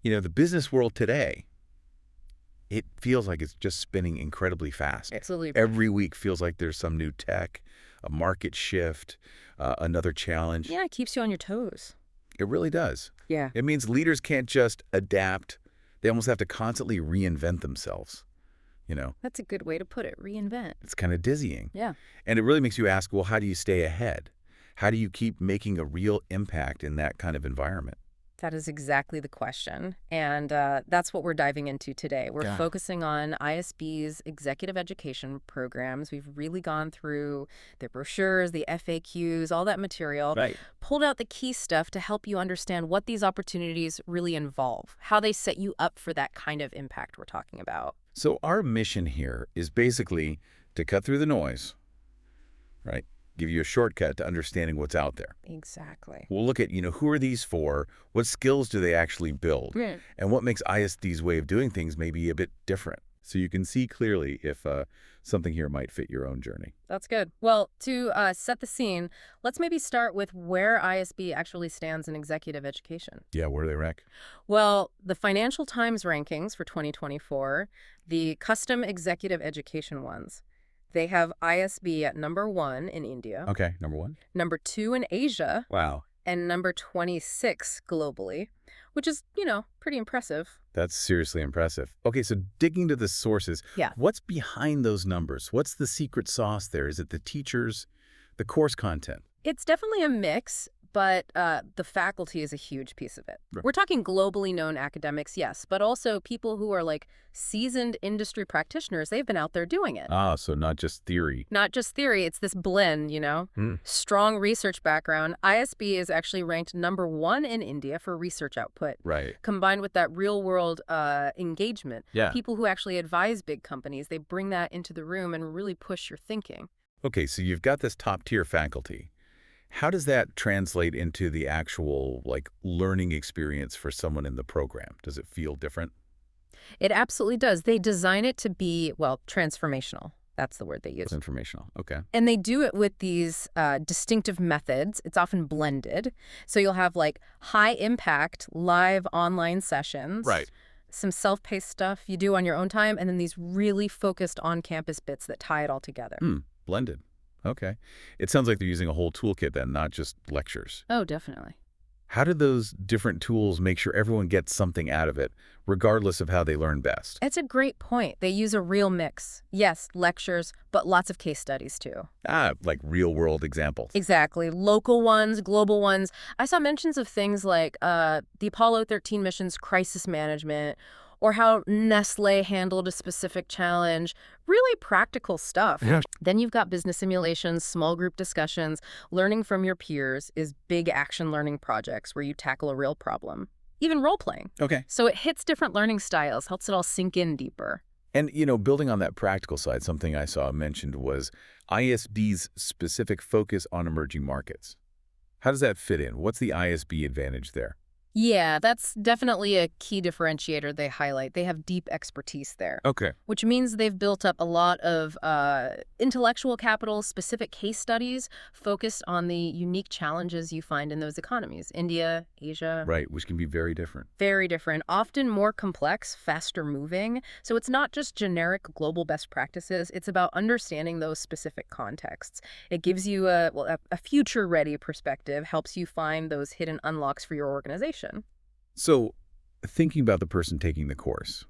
The business world today, it feels like it's just spinning incredibly fast. Absolutely. Every week feels like there's some new tech, a market shift, another challenge. Yeah, it keeps you on your toes. It really does. Yeah. It means leaders can't just adapt. They almost have to constantly reinvent themselves. That's a good way to put it. Reinvent. It's kind of dizzying. Yeah. And it really makes you ask, well, how do you stay ahead? How do you keep making a real impact in that kind of environment? That is exactly the question. And that's what we're diving into today. We're Yeah. focusing on ISB's executive education programs. We've really gone through the brochures, the FAQs, all that material, Right. pulled out the key stuff to help you understand what these opportunities really involve, how they set you up for that kind of impact we're talking about. So our mission here is basically to cut through the noise, right? Give you a shortcut to understanding what's out there. Exactly. We'll look at, who are these for? What skills do they actually build? Right. And what makes ISD's way of doing things maybe a bit different? So you can see clearly if something here might fit your own journey. That's good. Well, to set the scene, let's maybe start with where ISB actually stands in executive education. Yeah, where do they rank? Well, the Financial Times rankings for 2024, the custom executive education ones, they have ISB at #1 in India, Okay, number 1. #2 in Asia, Wow. and number 26 globally, which is, pretty impressive. That's seriously impressive. Okay, so digging to the sources, Yeah. what's behind those numbers? What's the secret sauce there? Is it the teachers, the course content? It's definitely a mix, but the faculty is a huge piece of it. Right. We're talking globally known academics, yes, but also people who are like seasoned industry practitioners. They've been out there doing it. Ah, so not just theory. Not just theory, it's this blend, Strong research background. ISB is actually ranked #1 in India for research output. Right. Combined with that real-world engagement. Yeah. People who actually advise big companies, they bring that into the room and really push your thinking. Okay, so you've got this top-tier faculty. How does that translate into the actual, learning experience for someone in the program? Does it feel different? It absolutely does. They design it to be, well, transformational. That's the word they use. It's informational. Okay. And they do it with these distinctive methods. It's often blended. So you'll have high impact live online sessions. Right. Some self-paced stuff you do on your own time, and then these really focused on-campus bits that tie it all together. Blended. Okay. It sounds like they're using a whole toolkit then, not just lectures. Oh, definitely. How do those different tools make sure everyone gets something out of it, regardless of how they learn best? It's a great point. They use a real mix. Yes, lectures, but lots of case studies too. Like real-world examples. Exactly. Local ones, global ones. I saw mentions of things like the Apollo 13 mission's crisis management, or how Nestle handled a specific challenge. Really practical stuff. Yeah. Then you've got business simulations, small group discussions. Learning from your peers is big action learning projects where you tackle a real problem. Even role-playing. Okay. So it hits different learning styles, helps it all sink in deeper. And, building on that practical side, something I saw mentioned was ISB's specific focus on emerging markets. How does that fit in? What's the ISB advantage there? Yeah, that's definitely a key differentiator they highlight. They have deep expertise there, Okay. which means they've built up a lot of intellectual capital, specific case studies focused on the unique challenges you find in those economies. India, Asia. Right, which can be very different. Very different, often more complex, faster moving. So it's not just generic global best practices. It's about understanding those specific contexts. It gives you a future-ready perspective, helps you find those hidden unlocks for your organization. So, thinking about the person taking the course,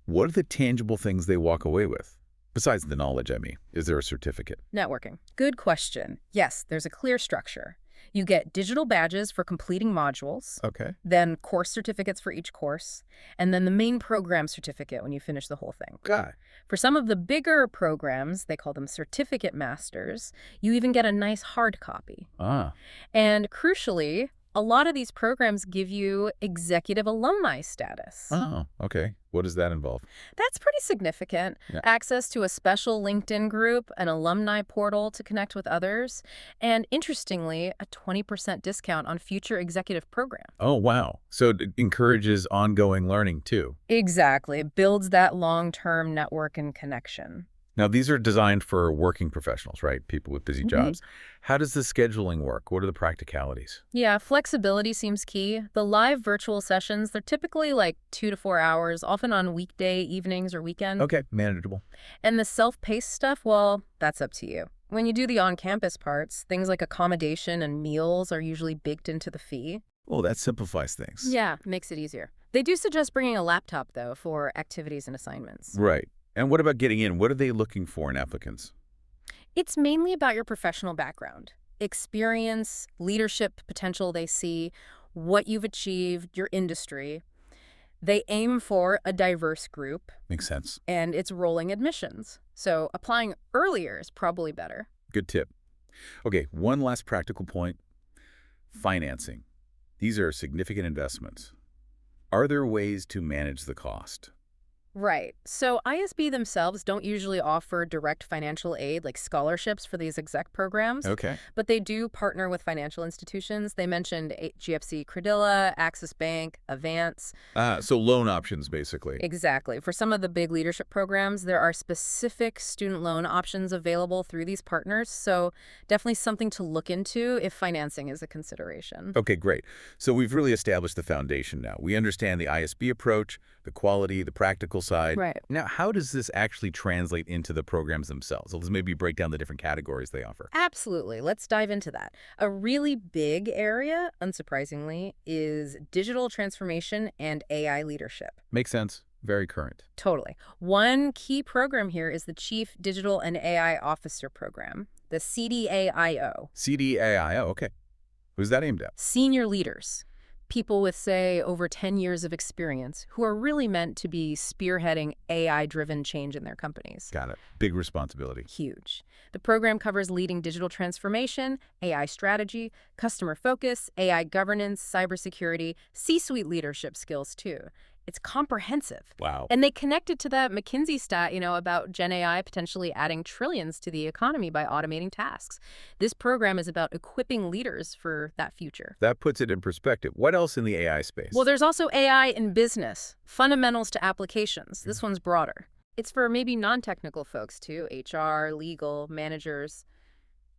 what are the tangible things they walk away with? Besides the knowledge, I mean. Is there a certificate? Networking. Good question. Yes, there's a clear structure. You get digital badges for completing modules, Okay. then course certificates for each course, and then the main program certificate when you finish the whole thing. God. For some of the bigger programs, they call them certificate masters, you even get a nice hard copy. Ah. And crucially, a lot of these programs give you executive alumni status. Oh, okay. What does that involve? That's pretty significant. Yeah. Access to a special LinkedIn group, an alumni portal to connect with others, and interestingly, a 20% discount on future executive programs. Oh, wow. So it encourages ongoing learning, too. Exactly. It builds that long-term network and connection. Now, these are designed for working professionals, right? People with busy Mhm. jobs. How does the scheduling work? What are the practicalities? Yeah, flexibility seems key. The live virtual sessions, they're typically like 2 to 4 hours, often on weekday evenings or weekends. Okay, manageable. And the self-paced stuff, well, that's up to you. When you do the on-campus parts, things like accommodation and meals are usually baked into the fee. Well, that simplifies things. Yeah, makes it easier. They do suggest bringing a laptop, though, for activities and assignments. Right. And what about getting in? What are they looking for in applicants? It's mainly about your professional background, experience, leadership potential they see, what you've achieved, your industry. They aim for a diverse group, Makes sense. and it's rolling admissions. So applying earlier is probably better. Good tip. Okay, one last practical point. Financing. These are significant investments. Are there ways to manage the cost? Right. So ISB themselves don't usually offer direct financial aid like scholarships for these exec programs, Okay. but they do partner with financial institutions. They mentioned GFC Credila, Axis Bank, Avance. So loan options, basically. Exactly. For some of the big leadership programs, there are specific student loan options available through these partners. So definitely something to look into if financing is a consideration. Okay, great. So we've really established the foundation now. We understand the ISB approach, the quality, the practical side. Right. Now, how does this actually translate into the programs themselves? So let's maybe break down the different categories they offer. Absolutely. Let's dive into that. A really big area, unsurprisingly, is digital transformation and AI leadership. Makes sense. Very current. Totally. One key program here is the Chief Digital and AI Officer Program, the CDAIO. CDAIO, okay. Who's that aimed at? Senior leaders, people with, say, over 10 years of experience who are really meant to be spearheading AI-driven change in their companies. Got it. Big responsibility. Huge. The program covers leading digital transformation, AI strategy, customer focus, AI governance, cybersecurity, C-suite leadership skills, too. It's comprehensive. Wow. And they connected to that McKinsey stat, about Gen AI potentially adding trillions to the economy by automating tasks. This program is about equipping leaders for that future. That puts it in perspective. What else in the AI space? Well, there's also AI in business, fundamentals to applications. This one's broader. It's for maybe non-technical folks, too, HR, legal, managers,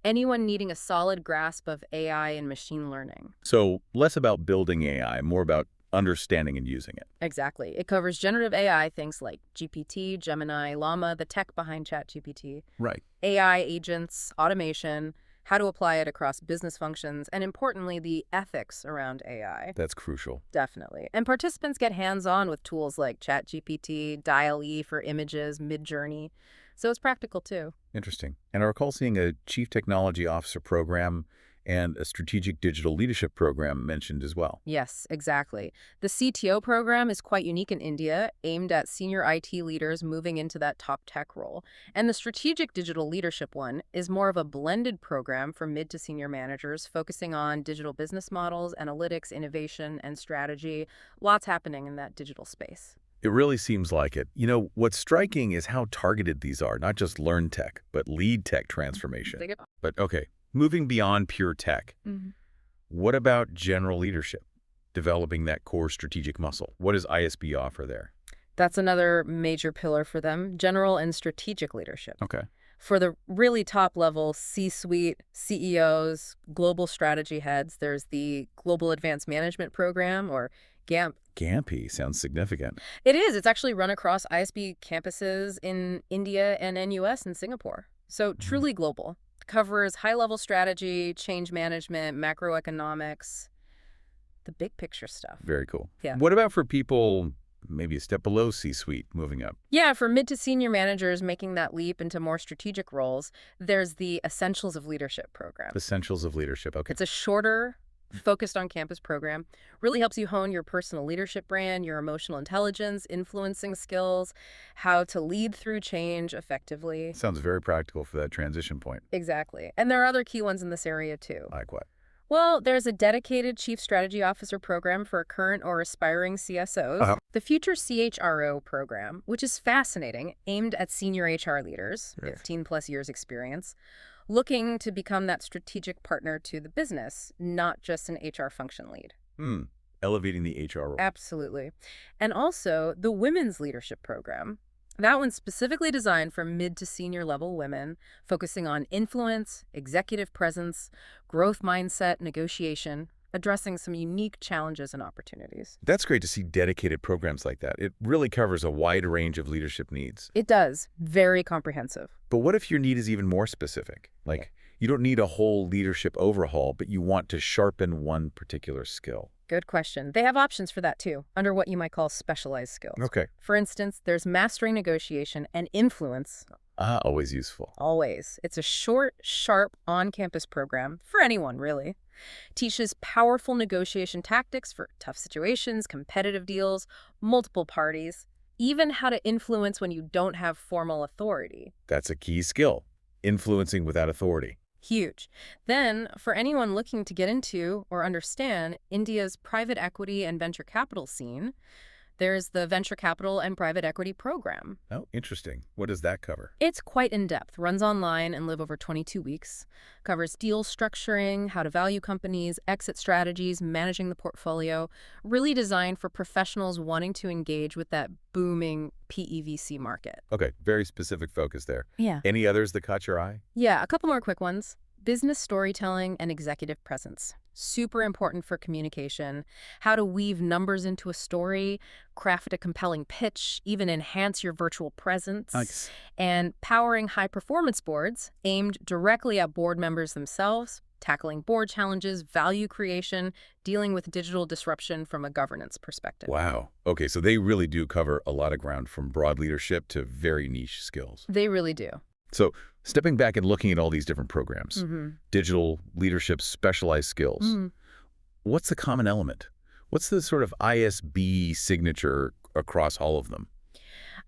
anyone needing a solid grasp of AI and machine learning. So less about building AI, more about understanding and using it. Exactly. It covers generative AI, things like GPT, Gemini, Llama, the tech behind ChatGPT, Right. AI agents, automation, how to apply it across business functions, and importantly, the ethics around AI. That's crucial. Definitely. And participants get hands-on with tools like ChatGPT, Dial-E for images, Midjourney. So it's practical, too. Interesting. And I recall seeing a Chief Technology Officer program and a Strategic Digital Leadership program mentioned as well. Yes, exactly. The CTO program is quite unique in India, aimed at senior IT leaders moving into that top tech role. And the Strategic Digital Leadership one is more of a blended program for mid to senior managers, focusing on digital business models, analytics, innovation, and strategy. Lots happening in that digital space. It really seems like it. What's striking is how targeted these are, not just learn tech, but lead tech transformation. But okay, moving beyond pure tech, what about general leadership? Developing that core strategic muscle. What does ISB offer there? That's another major pillar for them, general and strategic leadership. Okay. For the really top level C-suite, CEOs, global strategy heads, there's the Global Advanced Management Program, or GAMP. GAMPI sounds significant. It is. It's actually run across ISB campuses in India and NUS and Singapore. So truly global. Covers high-level strategy, change management, macroeconomics, the big picture stuff. Very cool. Yeah. What about for people maybe a step below C-suite, moving up? Yeah, for mid to senior managers making that leap into more strategic roles, there's the Essentials of Leadership program. Essentials of Leadership. Okay. It's a shorter, focused on campus program. Really helps you hone your personal leadership brand, your emotional intelligence, influencing skills, how to lead through change effectively. Sounds very practical for that transition point. Exactly. And there are other key ones in this area, too. Like what? Well, there's a dedicated Chief Strategy Officer program for current or aspiring CSOs. The Future CHRO program, which is fascinating, aimed at senior HR leaders, Right. 15-plus years experience, looking to become that strategic partner to the business, not just an HR function lead. Elevating the HR role. Absolutely. And also the Women's Leadership Program. That one's specifically designed for mid to senior level women, focusing on influence, executive presence, growth mindset, negotiation, addressing some unique challenges and opportunities. That's great to see dedicated programs like that. It really covers a wide range of leadership needs. It does. Very comprehensive. But what if your need is even more specific? Like, you don't need a whole leadership overhaul, but you want to sharpen one particular skill. Good question. They have options for that too, under what you might call specialized skills. Okay. For instance, there's mastering negotiation and influence. Always useful. Always. It's a short, sharp, on-campus program for anyone, really. Teaches powerful negotiation tactics for tough situations, competitive deals, multiple parties, even how to influence when you don't have formal authority. That's a key skill, influencing without authority. Huge. Then, for anyone looking to get into or understand India's private equity and venture capital scene, there's the Venture Capital and Private Equity Program. Oh, interesting. What does that cover? It's quite in-depth, runs online and live over 22 weeks, covers deal structuring, how to value companies, exit strategies, managing the portfolio, really designed for professionals wanting to engage with that booming PEVC market. Okay, very specific focus there. Yeah. Any others that caught your eye? Yeah, a couple more quick ones. Business storytelling and executive presence. Super important for communication. How to weave numbers into a story, craft a compelling pitch, even enhance your virtual presence. Nice. And powering high-performance boards aimed directly at board members themselves, tackling board challenges, value creation, dealing with digital disruption from a governance perspective. Wow. Okay, so they really do cover a lot of ground from broad leadership to very niche skills. They really do. So stepping back and looking at all these different programs, digital leadership, specialized skills, what's the common element? What's the sort of ISB signature across all of them?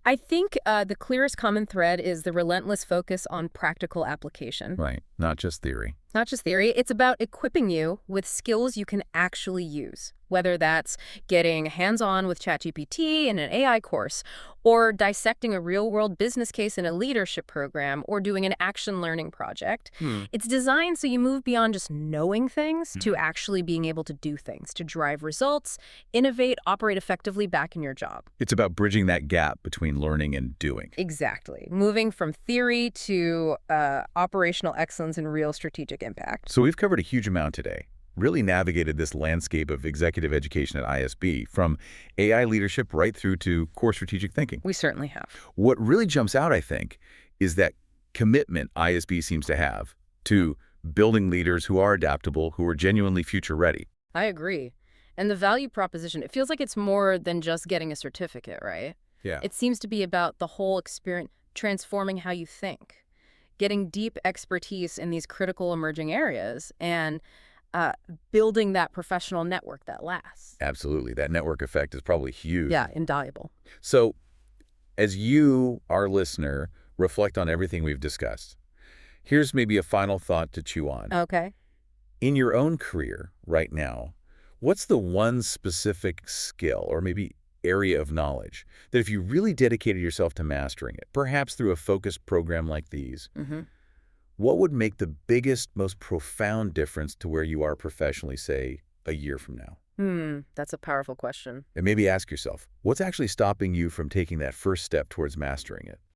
I think the clearest common thread is the relentless focus on practical application. Right, not just theory. Not just theory, it's about equipping you with skills you can actually use, whether that's getting hands-on with ChatGPT in an AI course, or dissecting a real-world business case in a leadership program, or doing an action learning project. It's designed so you move beyond just knowing things to actually being able to do things, to drive results, innovate, operate effectively back in your job. It's about bridging that gap between learning and doing. Exactly. Moving from theory to operational excellence and real strategic impact. So we've covered a huge amount today, really navigated this landscape of executive education at ISB, from AI leadership right through to core strategic thinking. We certainly have. What really jumps out, I think, is that commitment ISB seems to have to building leaders who are adaptable, who are genuinely future ready. I agree. And the value proposition, it feels like it's more than just getting a certificate, right? Yeah. It seems to be about the whole experience, transforming how you think, getting deep expertise in these critical emerging areas, and building that professional network that lasts. Absolutely. That network effect is probably huge. Yeah, invaluable. So as you, our listener, reflect on everything we've discussed, here's maybe a final thought to chew on. Okay. In your own career right now, what's the one specific skill or maybe area of knowledge that if you really dedicated yourself to mastering it, perhaps through a focused program like these, what would make the biggest, most profound difference to where you are professionally, say, a year from now? That's a powerful question. And maybe ask yourself, what's actually stopping you from taking that first step towards mastering it?